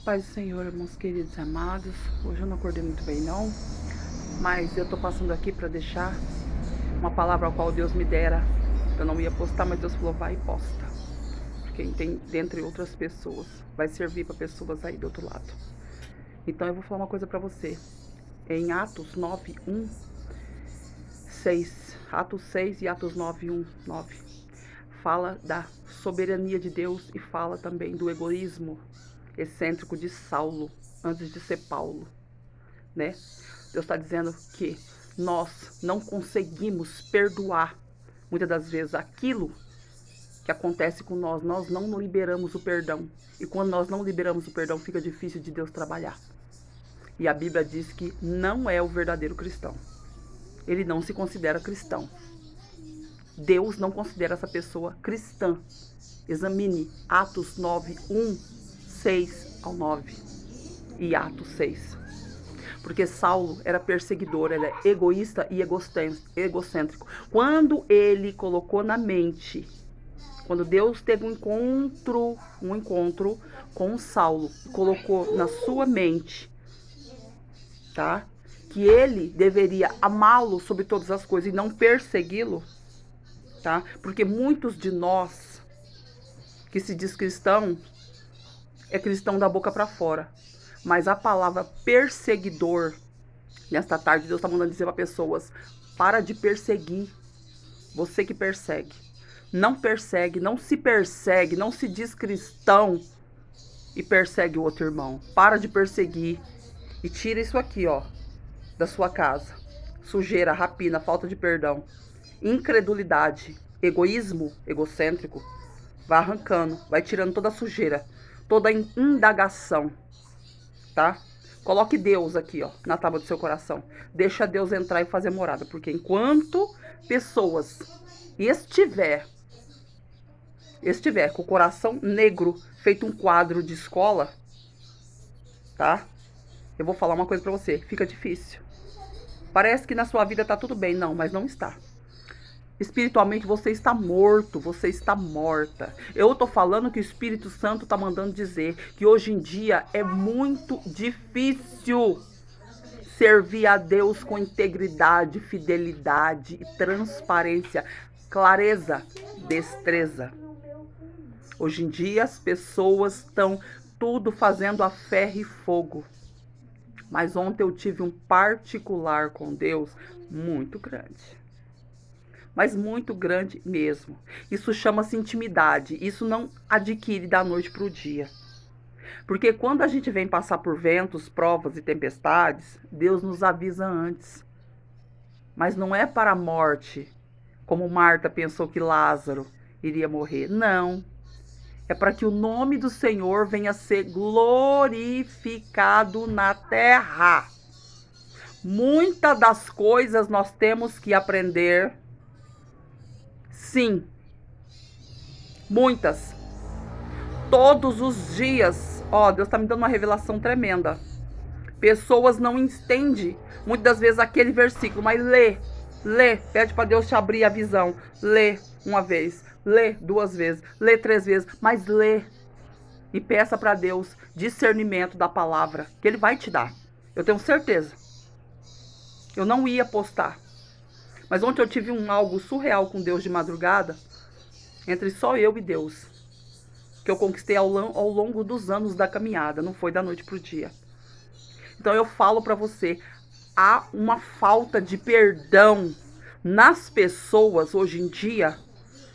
Paz do Senhor, irmãos queridos e amados. Hoje eu não acordei muito bem não, mas eu tô passando aqui para deixar uma palavra ao qual Deus me dera. Eu não ia postar, mas Deus falou, vai e posta. Porque tem, dentre outras pessoas, vai servir para pessoas aí do outro lado. Então eu vou falar uma coisa para você. Em Atos 9:1, 6, Atos 6 e Atos 9:1, 9, fala da soberania de Deus e fala também do egoísmo excêntrico de Saulo, antes de ser Paulo, né? Deus está dizendo que nós não conseguimos perdoar, muitas das vezes, aquilo que acontece com nós. Nós não liberamos o perdão. E quando nós não liberamos o perdão, fica difícil de Deus trabalhar. E a Bíblia diz que não é o verdadeiro cristão. Ele não se considera cristão. Deus não considera essa pessoa cristã. Examine Atos 9:1, 6 ao 9 e Atos 6. Porque Saulo era perseguidor, ele é egoísta e egocêntrico. Quando ele colocou na mente, quando Deus teve um encontro com Saulo, colocou na sua mente, tá? Que ele deveria amá-lo sobre todas as coisas e não persegui-lo, tá? Porque muitos de nós que se diz cristão, é cristão da boca para fora. Mas a palavra perseguidor, nesta tarde, Deus está mandando dizer para pessoas, para de perseguir. Você que persegue. Não persegue, não se diz cristão e persegue o outro irmão. Para de perseguir e tira isso aqui, ó, da sua casa. Sujeira, rapina, falta de perdão, incredulidade, egoísmo, egocêntrico. Vai arrancando, vai tirando toda a sujeira, toda a indagação, tá? Coloque Deus aqui, ó, na tábua do seu coração. Deixa Deus entrar e fazer morada, porque enquanto pessoas estiver com o coração negro, feito um quadro de escola, tá? Eu vou falar uma coisa pra você, fica difícil. Parece que na sua vida tá tudo bem, não, mas não está. Espiritualmente você está morto, você está morta. Eu tô falando que o Espírito Santo tá mandando dizer que hoje em dia é muito difícil servir a Deus com integridade, fidelidade e transparência, clareza, destreza. Hoje em dia as pessoas estão tudo fazendo a ferro e fogo. Mas ontem eu tive um particular com Deus muito grande. Mas muito grande mesmo. Isso chama-se intimidade. Isso não adquire da noite para o dia. Porque quando a gente vem passar por ventos, provas e tempestades, Deus nos avisa antes. Mas não é para a morte, como Marta pensou que Lázaro iria morrer. Não. É para que o nome do Senhor venha a ser glorificado na terra. Muitas das coisas nós temos que aprender. Sim, muitas. Todos os dias, ó, Deus está me dando uma revelação tremenda. Pessoas não entendem, muitas das vezes, aquele versículo, mas lê, pede para Deus te abrir a visão. Lê uma vez, lê 2 vezes, lê 3 vezes, mas lê. E peça para Deus discernimento da palavra, que Ele vai te dar. Eu tenho certeza. Eu não ia postar. Mas ontem eu tive algo surreal com Deus de madrugada, entre só eu e Deus, que eu conquistei ao longo dos anos da caminhada, não foi da noite pro dia. Então eu falo para você, há uma falta de perdão nas pessoas hoje em dia.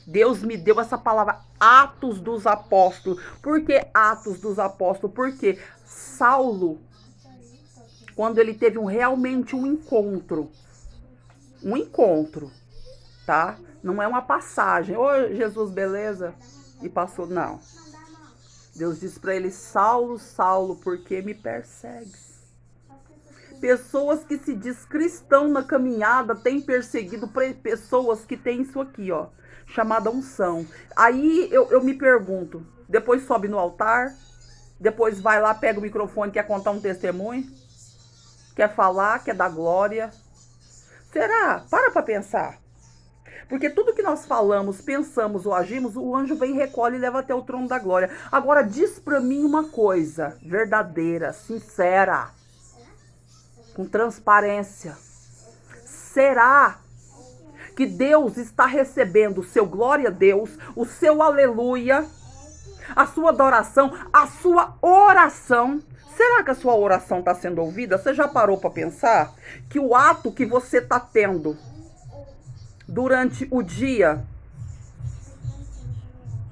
Deus me deu essa palavra, Atos dos Apóstolos. Por que Atos dos Apóstolos? Porque Saulo, quando ele teve realmente um encontro, tá? Não é uma passagem. Ô, Jesus, beleza? E passou, não. Deus disse para ele, Saulo, Saulo, por que me persegues? Pessoas que se diz cristão na caminhada têm perseguido pessoas que têm isso aqui, ó, chamada unção. Aí eu me pergunto, depois sobe no altar, depois vai lá, pega o microfone, quer contar um testemunho, quer falar, quer dar glória. Será? Para pensar. Porque tudo que nós falamos, pensamos ou agimos, o anjo vem, recolhe e leva até o trono da glória. Agora diz pra mim uma coisa verdadeira, sincera, com transparência. Será que Deus está recebendo o seu glória a Deus, o seu aleluia, a sua adoração, a sua oração? Será que a sua oração está sendo ouvida? Você já parou para pensar que o ato que você está tendo durante o dia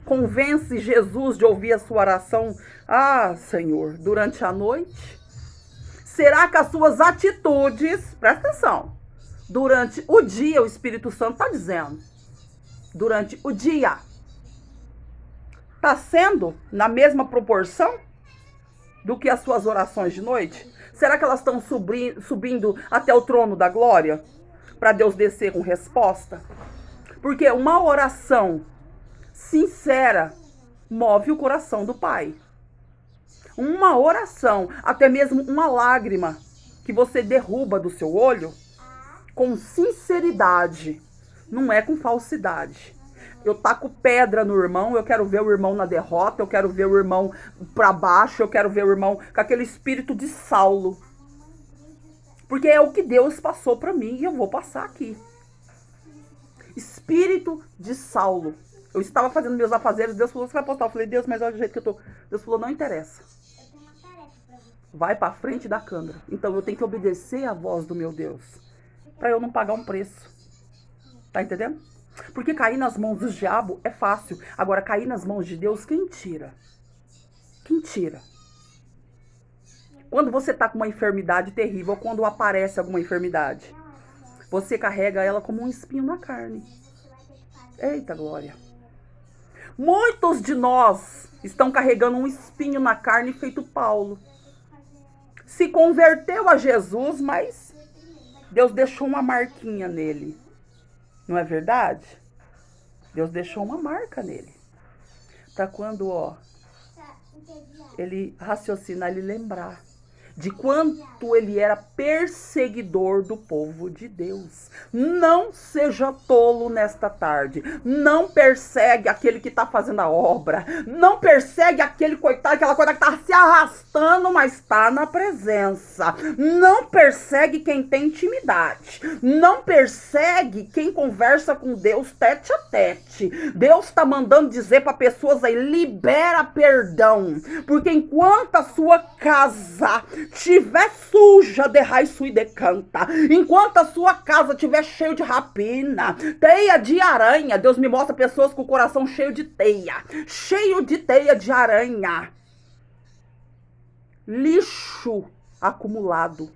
convence Jesus de ouvir a sua oração? Ah, Senhor, durante a noite? Será que as suas atitudes, presta atenção, durante o dia, o Espírito Santo está dizendo, durante o dia, está sendo na mesma proporção do que as suas orações de noite? Será que elas estão subindo até o trono da glória para Deus descer com resposta? Porque uma oração sincera move o coração do Pai. Uma oração, até mesmo uma lágrima que você derruba do seu olho, com sinceridade, não é com falsidade. Eu taco pedra no irmão, eu quero ver o irmão na derrota, eu quero ver o irmão pra baixo, eu quero ver o irmão com aquele espírito de Saulo. Porque é o que Deus passou pra mim e eu vou passar aqui. Espírito de Saulo. Eu estava fazendo meus afazeres, Deus falou, você vai postar? Eu falei, Deus, mas olha o jeito que eu tô. Deus falou, não interessa. Vai pra frente da câmera. Então eu tenho que obedecer à voz do meu Deus, pra eu não pagar um preço. Tá entendendo? Porque cair nas mãos do diabo é fácil. Agora, cair nas mãos de Deus, quem tira? Quem tira? Quando você tá com uma enfermidade terrível, ou quando aparece alguma enfermidade, você carrega ela como um espinho na carne. Eita glória! Muitos de nós estão carregando um espinho na carne feito Paulo. Se converteu a Jesus, mas Deus deixou uma marquinha nele. Não é verdade? Deus deixou uma marca nele. Para quando, ele raciocinar, ele lembrar de quanto ele era perseguidor do povo de Deus. Não seja tolo nesta tarde. Não persegue aquele que está fazendo a obra. Não persegue aquele coitado, aquela coisa que está se arrastando, mas está na presença. Não persegue quem tem intimidade. Não persegue quem conversa com Deus tete a tete. Deus está mandando dizer para pessoas aí, libera perdão. Porque enquanto a sua casa tiver suja de raiço e de canta, enquanto a sua casa tiver cheio de rapina, teia de aranha, Deus me mostra pessoas com o coração cheio de teia de aranha, lixo acumulado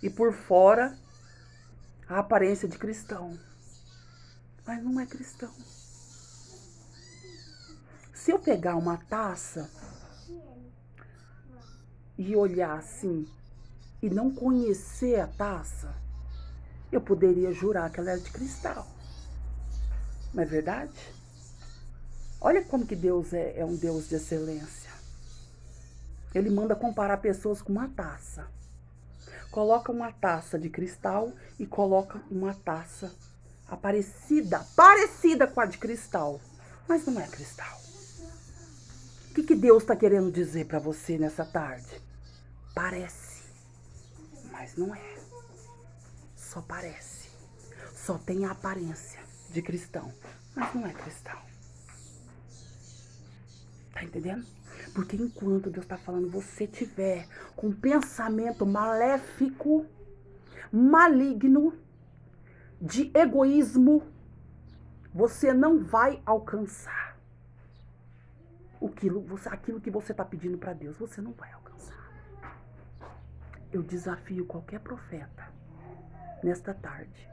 e por fora a aparência de cristão, mas não é cristão. Se eu pegar uma taça e olhar assim, e não conhecer a taça, eu poderia jurar que ela era de cristal. Não é verdade? Olha como que Deus é um Deus de excelência. Ele manda comparar pessoas com uma taça. Coloca uma taça de cristal e coloca uma taça parecida com a de cristal, mas não é cristal. O que Deus está querendo dizer para você nessa tarde? Parece, mas não é. Só parece. Só tem a aparência de cristão, mas não é cristão. Tá entendendo? Porque enquanto Deus está falando, você tiver com pensamento maléfico, maligno, de egoísmo, você não vai alcançar aquilo que você está pedindo para Deus. Você não vai alcançar. Eu desafio qualquer profeta nesta tarde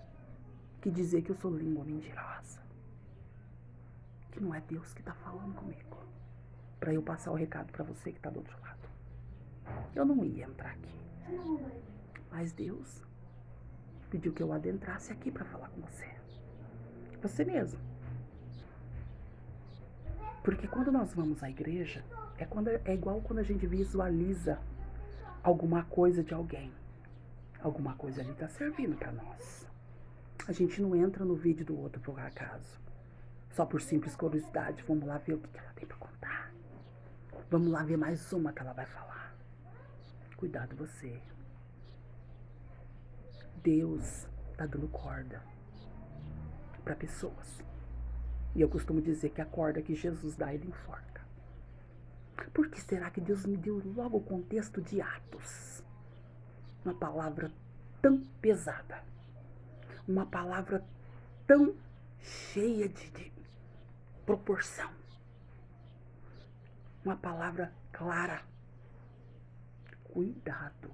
que dizer que eu sou língua mentirosa, que não é Deus que está falando comigo, para eu passar o recado para você que está do outro lado. Eu não ia entrar aqui, mas Deus pediu que eu adentrasse aqui para falar com você. Você mesmo. Porque quando nós vamos à igreja, é igual quando a gente visualiza alguma coisa de alguém. Alguma coisa ali está servindo para nós. A gente não entra no vídeo do outro por acaso. Só por simples curiosidade. Vamos lá ver o que ela tem pra contar. Vamos lá ver mais uma que ela vai falar. Cuidado você. Deus tá dando corda para pessoas. E eu costumo dizer que a corda que Jesus dá, ele enforca. Por que será que Deus me deu logo o contexto de Atos? Uma palavra tão pesada. Uma palavra tão cheia de proporção. Uma palavra clara. Cuidado.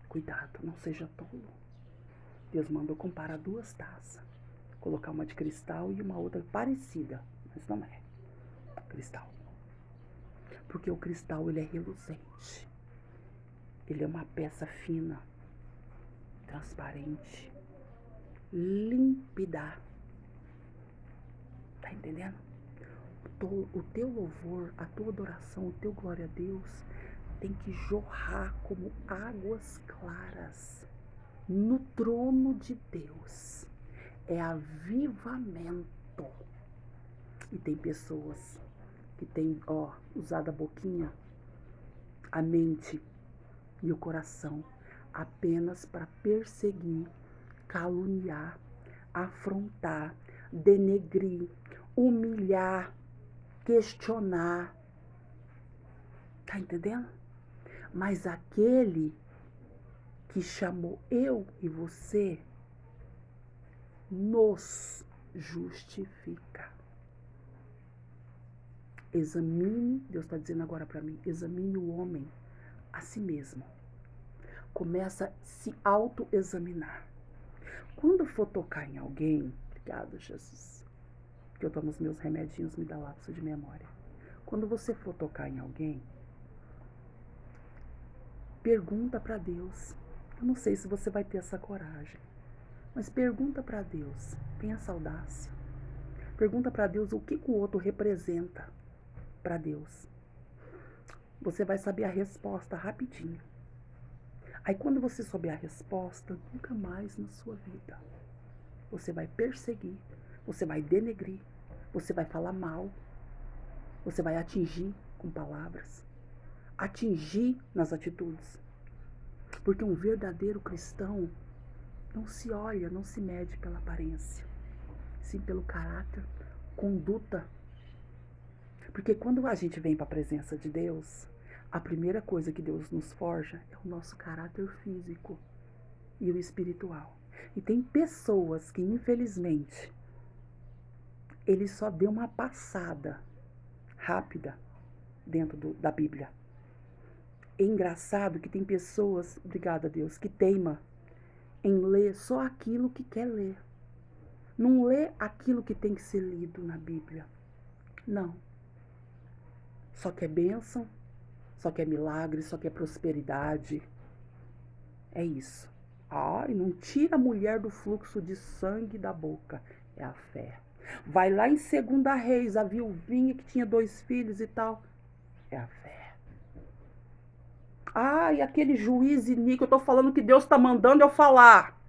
Cuidado, não seja tolo. Deus mandou comparar duas taças. Colocar uma de cristal e uma outra parecida, mas não é cristal. Porque o cristal, ele é reluzente. Ele é uma peça fina, transparente, límpida. Tá entendendo? O teu louvor, a tua adoração, o teu glória a Deus tem que jorrar como águas claras no trono de Deus. É avivamento. E tem pessoas que têm, usado a boquinha, a mente e o coração apenas para perseguir, caluniar, afrontar, denegrir, humilhar, questionar. Tá entendendo? Mas aquele que chamou eu e você nos justifica. Examine, Deus está dizendo agora para mim, examine o homem a si mesmo. Começa a se autoexaminar. Quando for tocar em alguém, obrigado, Jesus, que eu tomo os meus remedinhos, me dá lapso de memória. Quando você for tocar em alguém, pergunta para Deus. Eu não sei se você vai ter essa coragem, mas pergunta para Deus, tenha essa audácia. Pergunta para Deus o que o outro representa para Deus. Você vai saber a resposta rapidinho. Aí quando você souber a resposta, nunca mais na sua vida você vai perseguir, você vai denegrir, você vai falar mal, você vai atingir com palavras, atingir nas atitudes. Porque um verdadeiro cristão não se olha, não se mede pela aparência, sim pelo caráter, conduta. Porque quando a gente vem para a presença de Deus, a primeira coisa que Deus nos forja é o nosso caráter físico e o espiritual. E tem pessoas que, infelizmente, ele só deu uma passada rápida dentro da Bíblia. É engraçado que tem pessoas, obrigada a Deus, que teima em ler só aquilo que quer ler. Não lê aquilo que tem que ser lido na Bíblia. Não. Só quer bênção, só quer milagre, só quer prosperidade. É isso. E não tira a mulher do fluxo de sangue da boca. É a fé. Vai lá em 2 Reis, a viuvinha que tinha 2 filhos e tal. É a fé. E aquele juiz iníquo, eu tô falando que Deus tá mandando eu falar.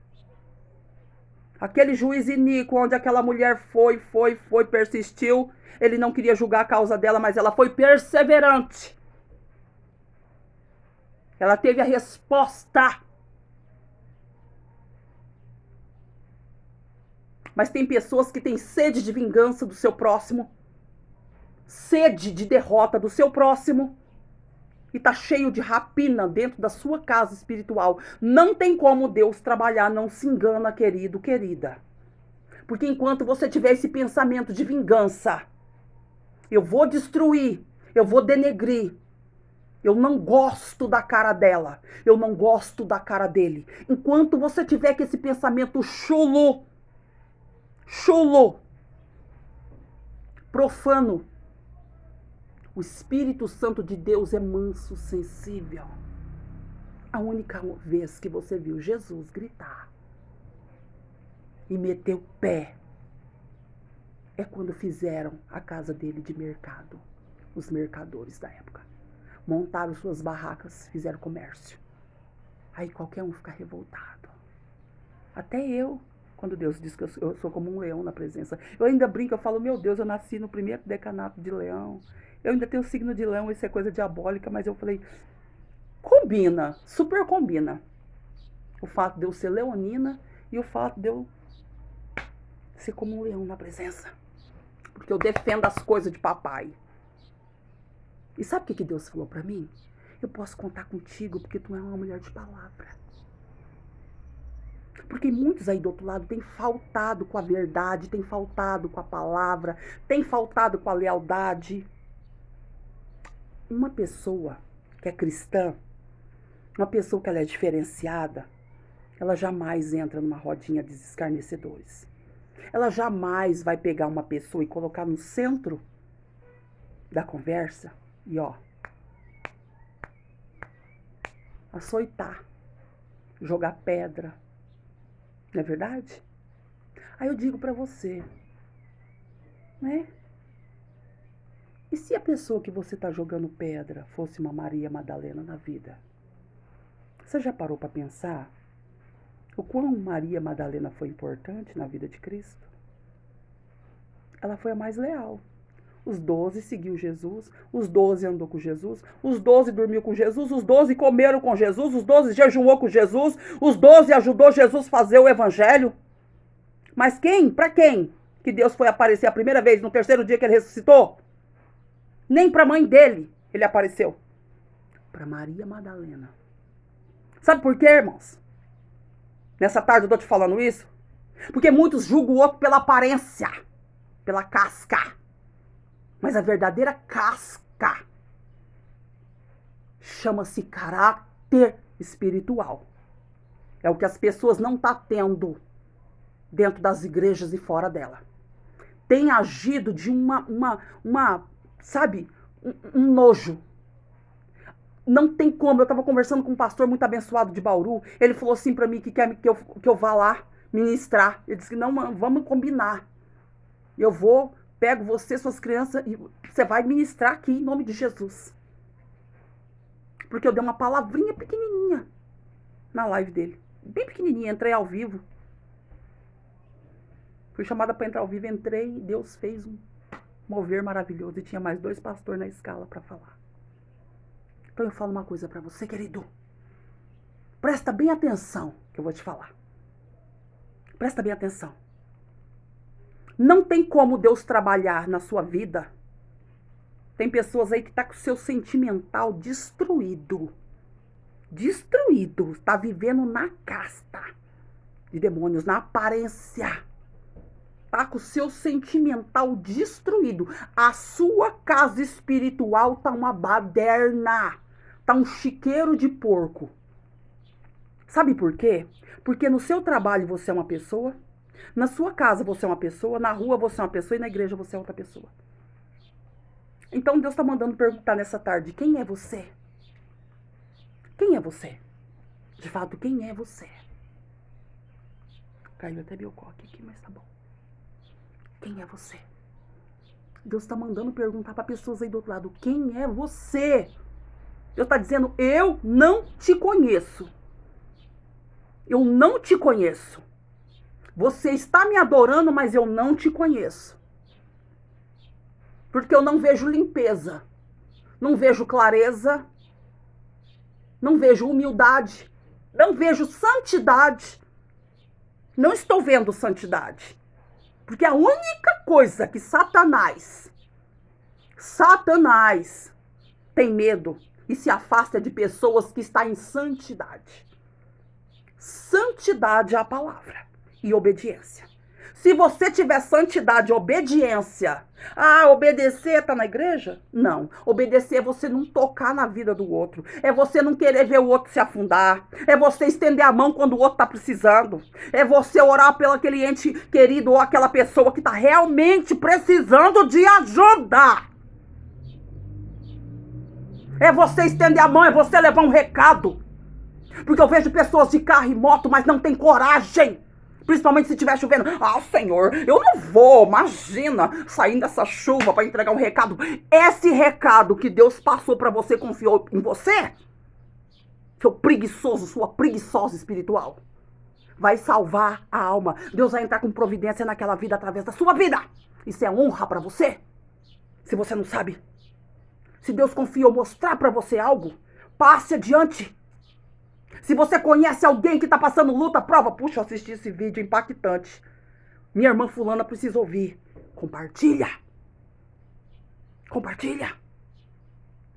Aquele juiz iníquo, onde aquela mulher foi, persistiu. Ele não queria julgar a causa dela, mas ela foi perseverante. Ela teve a resposta. Mas tem pessoas que têm sede de vingança do seu próximo, sede de derrota do seu próximo, e tá cheio de rapina dentro da sua casa espiritual. Não tem como Deus trabalhar, não se engana, querido, querida. Porque enquanto você tiver esse pensamento de vingança, eu vou destruir, eu vou denegrir, eu não gosto da cara dela, eu não gosto da cara dele. Enquanto você tiver com esse pensamento chulo, profano, o Espírito Santo de Deus é manso, sensível. A única vez que você viu Jesus gritar e meter o pé é quando fizeram a casa dele de mercado. Os mercadores da época montaram suas barracas, fizeram comércio. Aí qualquer um fica revoltado. Até eu, quando Deus diz que eu sou como um leão na presença. Eu ainda brinco, eu falo, meu Deus, eu nasci no primeiro decanato de leão. Eu ainda tenho o signo de leão, isso é coisa diabólica, mas eu falei, combina, super combina. O fato de eu ser leonina e o fato de eu ser como um leão na presença. Porque eu defendo as coisas de papai. E sabe o que Deus falou pra mim? Eu posso contar contigo porque tu é uma mulher de palavra. Porque muitos aí do outro lado têm faltado com a verdade, têm faltado com a palavra, têm faltado com a lealdade. Uma pessoa que é cristã, uma pessoa que ela é diferenciada, ela jamais entra numa rodinha de escarnecedores. Ela jamais vai pegar uma pessoa e colocar no centro da conversa e açoitar, jogar pedra. Não é verdade? Aí eu digo pra você, né? E se a pessoa que você tá jogando pedra fosse uma Maria Madalena na vida? Você já parou pra pensar o quão Maria Madalena foi importante na vida de Cristo? Ela foi a mais leal. Os 12 seguiu Jesus, os 12 andou com Jesus, os 12 dormiu com Jesus, os 12 comeram com Jesus, os 12 jejuou com Jesus, os 12 ajudou Jesus a fazer o evangelho. Mas quem? Para quem que Deus foi aparecer a primeira vez no terceiro dia que ele ressuscitou? Nem para a mãe dele ele apareceu. Para Maria Madalena. Sabe por quê, irmãos? Nessa tarde eu tô te falando isso. Porque muitos julgam o outro pela aparência, pela casca. Mas a verdadeira casca chama-se caráter espiritual. É o que as pessoas não estão tendo dentro das igrejas e fora dela. Tem agido de sabe, um nojo. Não tem como. Eu estava conversando com um pastor muito abençoado de Bauru. Ele falou assim para mim que quer que eu vá lá ministrar. Ele disse que não, vamos combinar. Eu vou, pego você, suas crianças, e você vai ministrar aqui em nome de Jesus. Porque eu dei uma palavrinha pequenininha na live dele. Bem pequenininha, entrei ao vivo. Fui chamada para entrar ao vivo, entrei e Deus fez um mover maravilhoso. E tinha mais 2 pastores na escala para falar. Então eu falo uma coisa para você, querido. Presta bem atenção que eu vou te falar. Presta bem atenção. Não tem como Deus trabalhar na sua vida. Tem pessoas aí que tá com o seu sentimental destruído. Destruído. Está vivendo na casta de demônios, na aparência. Tá com o seu sentimental destruído. A sua casa espiritual tá uma baderna. Tá um chiqueiro de porco. Sabe por quê? Porque no seu trabalho você é uma pessoa, na sua casa você é uma pessoa, na rua você é uma pessoa e na igreja você é outra pessoa. Então Deus está mandando perguntar nessa tarde, quem é você? Quem é você? De fato, quem é você? Caiu até meu coque aqui, mas tá bom. Quem é você? Deus está mandando perguntar para pessoas aí do outro lado, quem é você? Deus está dizendo, eu não te conheço. Eu não te conheço. Você está me adorando, mas eu não te conheço. Porque eu não vejo limpeza. Não vejo clareza. Não vejo humildade. Não vejo santidade. Não estou vendo santidade. Porque a única coisa que Satanás tem medo e se afasta de pessoas que estão em santidade. Santidade é a palavra e obediência. Se você tiver santidade e obediência, obedecer tá na igreja? Não. Obedecer é você não tocar na vida do outro. É você não querer ver o outro se afundar. É você estender a mão quando o outro tá precisando. É você orar pelo aquele ente querido ou aquela pessoa que tá realmente precisando de ajuda. É você estender a mão, é você levar um recado. Porque eu vejo pessoas de carro e moto, mas não tem coragem. Principalmente se estiver chovendo. Senhor, eu não vou, imagina, saindo dessa chuva para entregar um recado. Esse recado que Deus passou para você, confiou em você? Seu preguiçoso, sua preguiçosa espiritual. vai salvar a alma. Deus vai entrar com providência naquela vida através da sua vida. Isso é honra para você? Se você não sabe. Se Deus confia ou mostrar para você algo, passe adiante. Se você conhece alguém que está passando luta, prova. Puxa, eu assisti esse vídeo impactante. Minha irmã fulana precisa ouvir. Compartilha. Compartilha.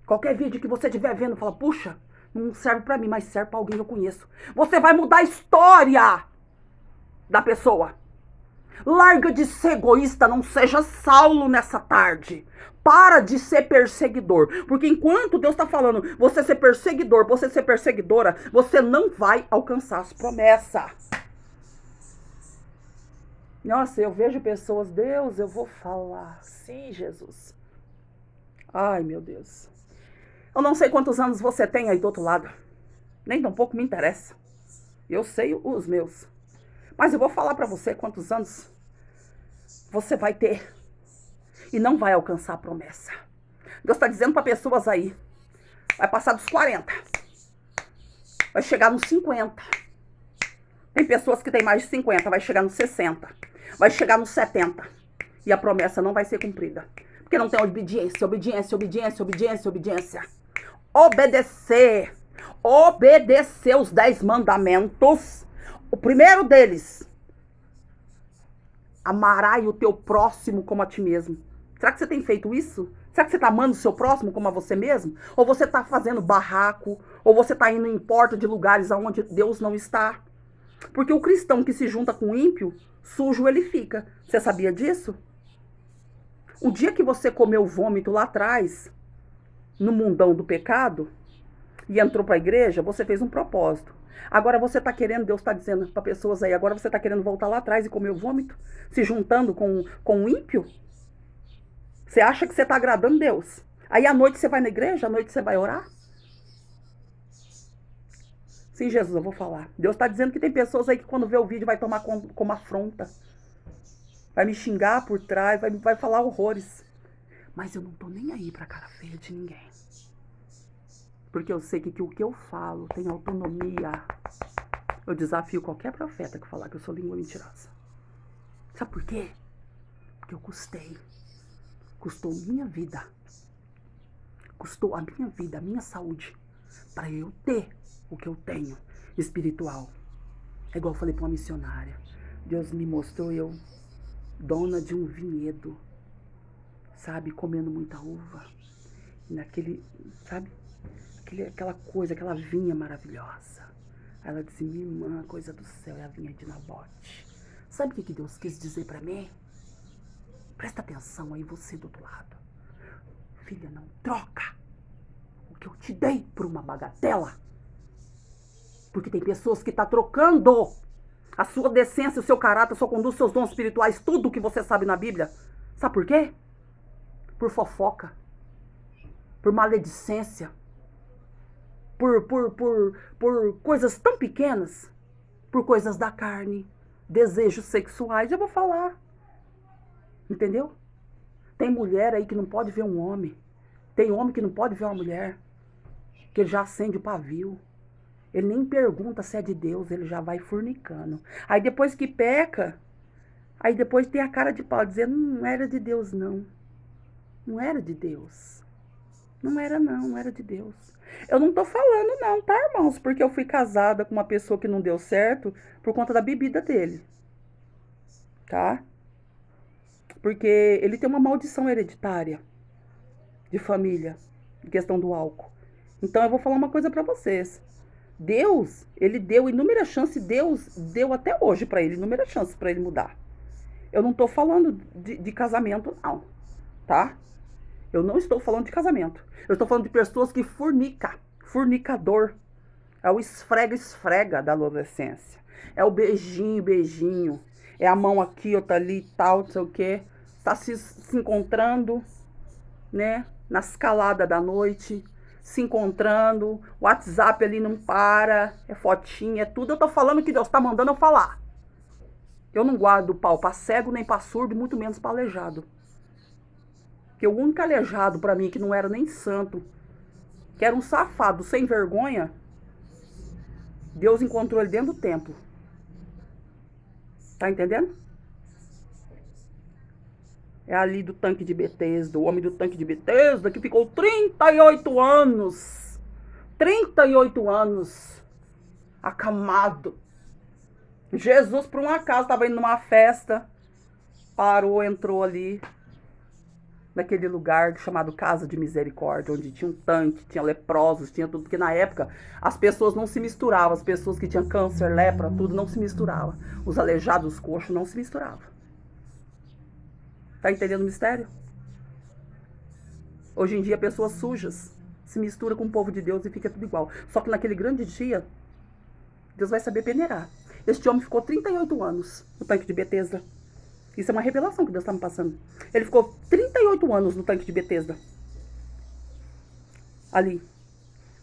Qualquer vídeo que você estiver vendo, fala, puxa, não serve para mim, mas serve para alguém que eu conheço. Você vai mudar a história da pessoa. Larga de ser egoísta, não seja Saulo nessa tarde. Para de ser perseguidor. Porque enquanto Deus está falando, você ser perseguidor, você ser perseguidora, você não vai alcançar as promessas. Nossa, eu vejo pessoas, Deus, eu vou falar. Sim, Jesus. Ai, meu Deus. Eu não sei quantos anos você tem aí do outro lado. Nem tampouco me interessa. Eu sei os meus. Mas eu vou falar para você quantos anos você vai ter. E não vai alcançar a promessa. Deus está dizendo para pessoas aí. Vai passar dos 40. Vai chegar nos 50. Tem pessoas que têm mais de 50. Vai chegar nos 60. Vai chegar nos 70. E a promessa não vai ser cumprida. Porque não tem obediência, obediência, obediência, obediência, obediência. Obedecer. Obedecer os 10 mandamentos. O primeiro deles. Amarás o teu próximo como a ti mesmo. Será que você tem feito isso? Será que você está amando o seu próximo como a você mesmo? Ou você está fazendo barraco? Ou você está indo em porta de lugares onde Deus não está? Porque o cristão que se junta com o ímpio, sujo ele fica. Você sabia disso? O dia que você comeu vômito lá atrás, no mundão do pecado, e entrou para a igreja, você fez um propósito. Agora você está querendo, Deus está dizendo para pessoas aí, agora você está querendo voltar lá atrás e comer o vômito? Se juntando com o ímpio? Você acha que você está agradando Deus? Aí à noite você vai na igreja, à noite você vai orar? Sim, Jesus, eu vou falar. Deus está dizendo que tem pessoas aí que quando vê o vídeo vai tomar como afronta. Vai me xingar por trás, vai falar horrores. Mas eu não tô nem aí pra cara feia de ninguém. Porque eu sei que o que eu falo tem autonomia. Eu desafio qualquer profeta que falar que eu sou língua mentirosa. Sabe por quê? Porque eu custei. Custou minha vida. Custou a minha vida, a minha saúde. Para eu ter o que eu tenho espiritual. É igual eu falei para uma missionária. Deus me mostrou eu, dona de um vinhedo. Sabe, comendo muita uva. Naquele, sabe? Aquela coisa, aquela vinha maravilhosa. Ela disse, minha irmã, coisa do céu, é a vinha de Nabote. Sabe o que Deus quis dizer para mim? Presta atenção aí, você do outro lado. Filha, não troca o que eu te dei por uma bagatela. Porque tem pessoas que estão trocando a sua decência, o seu caráter, a sua conduta, os seus dons espirituais, tudo que você sabe na Bíblia. Sabe por quê? Por fofoca. Por maledicência. Por coisas tão pequenas. Por coisas da carne. Desejos sexuais. Eu vou falar. Entendeu? Tem mulher aí que não pode ver um homem. Tem homem que não pode ver uma mulher. Que ele já acende o pavio. Ele nem pergunta se é de Deus, ele já vai fornicando. Aí depois que peca, aí depois tem a cara de pau, dizendo, não era de Deus não. Não era de Deus. Não era não, não era de Deus. Eu não tô falando não, tá, irmãos? Porque eu fui casada com uma pessoa que não deu certo por conta da bebida dele. Tá? Porque ele tem uma maldição hereditária de família, em questão do álcool. Então eu vou falar uma coisa pra vocês. Deus, ele deu inúmeras chances, Deus deu até hoje pra ele, inúmeras chances pra ele mudar. Eu não tô falando de casamento não, tá? Eu não estou falando de casamento. Eu estou falando de pessoas que fornicador. É o esfrega da adolescência. É o beijinho. É a mão aqui, outra ali, tal, não sei o quê. Está se encontrando, né? Na escalada da noite. Se encontrando. O WhatsApp ali não para. É fotinha, é tudo. Eu tô falando que Deus tá mandando eu falar. Eu não guardo pau pra cego, nem pra surdo, muito menos pra aleijado. Porque o único aleijado pra mim, que não era nem santo, que era um safado sem vergonha, Deus encontrou ele dentro do templo. Tá entendendo? É ali do tanque de Betesda, o homem do tanque de Betesda, que ficou 38 anos. 38 anos acamado. Jesus, por um acaso, estava indo numa festa, parou, entrou ali, naquele lugar chamado Casa de Misericórdia, onde tinha um tanque, tinha leprosos, tinha tudo, porque na época as pessoas não se misturavam, as pessoas que tinham câncer, lepra, tudo não se misturava. Os aleijados, os coxos, não se misturavam. Tá entendendo o mistério? Hoje em dia, pessoas sujas se misturam com o povo de Deus e fica tudo igual. Só que naquele grande dia, Deus vai saber peneirar. Este homem ficou 38 anos no tanque de Betesda. Isso é uma revelação que Deus está me passando. Ele ficou 38 anos no tanque de Betesda. Ali.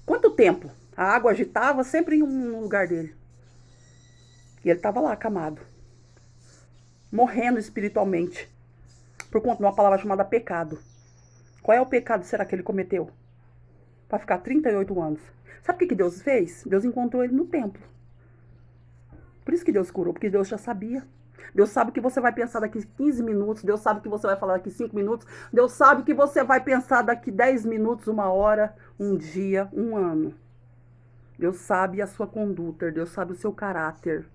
Quanto tempo? A água agitava sempre em um lugar dele. E ele estava lá, acamado. Morrendo espiritualmente. Por conta de uma palavra chamada pecado. Qual é o pecado será que ele cometeu? Para ficar 38 anos. Sabe o que Deus fez? Deus encontrou ele no templo. Por isso que Deus curou, porque Deus já sabia. Deus sabe o que você vai pensar daqui 15 minutos. Deus sabe o que você vai falar daqui 5 minutos. Deus sabe o que você vai pensar daqui 10 minutos, 1 hora, 1 dia, 1 ano. Deus sabe a sua conduta. Deus sabe o seu caráter.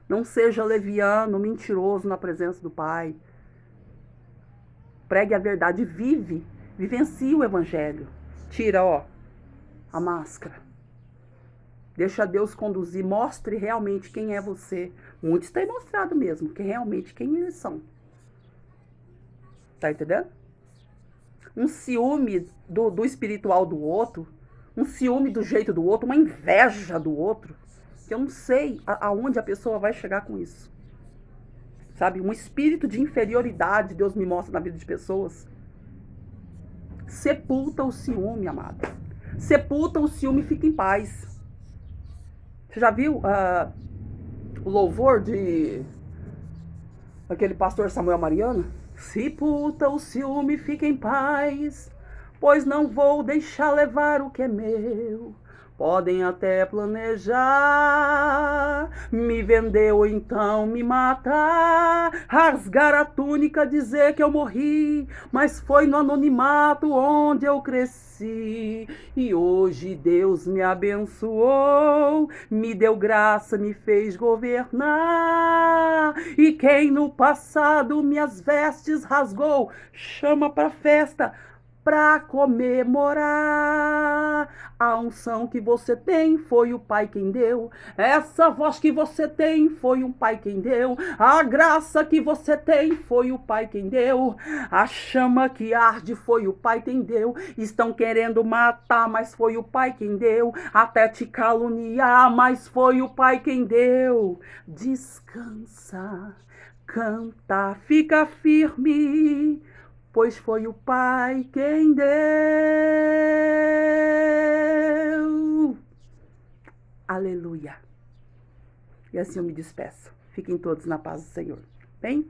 Não seja leviano, mentiroso na presença do Pai. Pregue a verdade. Vivencie o evangelho. Tira, a máscara. Deixa Deus conduzir, mostre realmente quem é você. Muitos têm mostrado mesmo, que realmente quem eles são. Tá entendendo? Um ciúme do espiritual do outro, um ciúme do jeito do outro, uma inveja do outro, que eu não sei aonde a pessoa vai chegar com isso. Sabe? Um espírito de inferioridade, Deus me mostra na vida de pessoas. Sepulta o ciúme, amado. Sepulta o ciúme e fica em paz. Você já viu o louvor de aquele pastor Samuel Mariano? Sepulta o ciúme, fica em paz, pois não vou deixar levar o que é meu. Podem até planejar me vender ou então me matar, rasgar a túnica, dizer que eu morri, mas foi no anonimato onde eu cresci. E hoje Deus me abençoou, me deu graça, me fez governar. E quem no passado minhas vestes rasgou, chama pra festa, pra comemorar. A unção que você tem foi o Pai quem deu. Essa voz que você tem foi um Pai quem deu. A graça que você tem foi o Pai quem deu. A chama que arde foi o Pai quem deu. Estão querendo matar, mas foi o Pai quem deu. Até te caluniar, mas foi o Pai quem deu. Descansa, canta, fica firme, pois foi o Pai quem deu. Aleluia. E assim eu me despeço. Fiquem todos na paz do Senhor. Bem?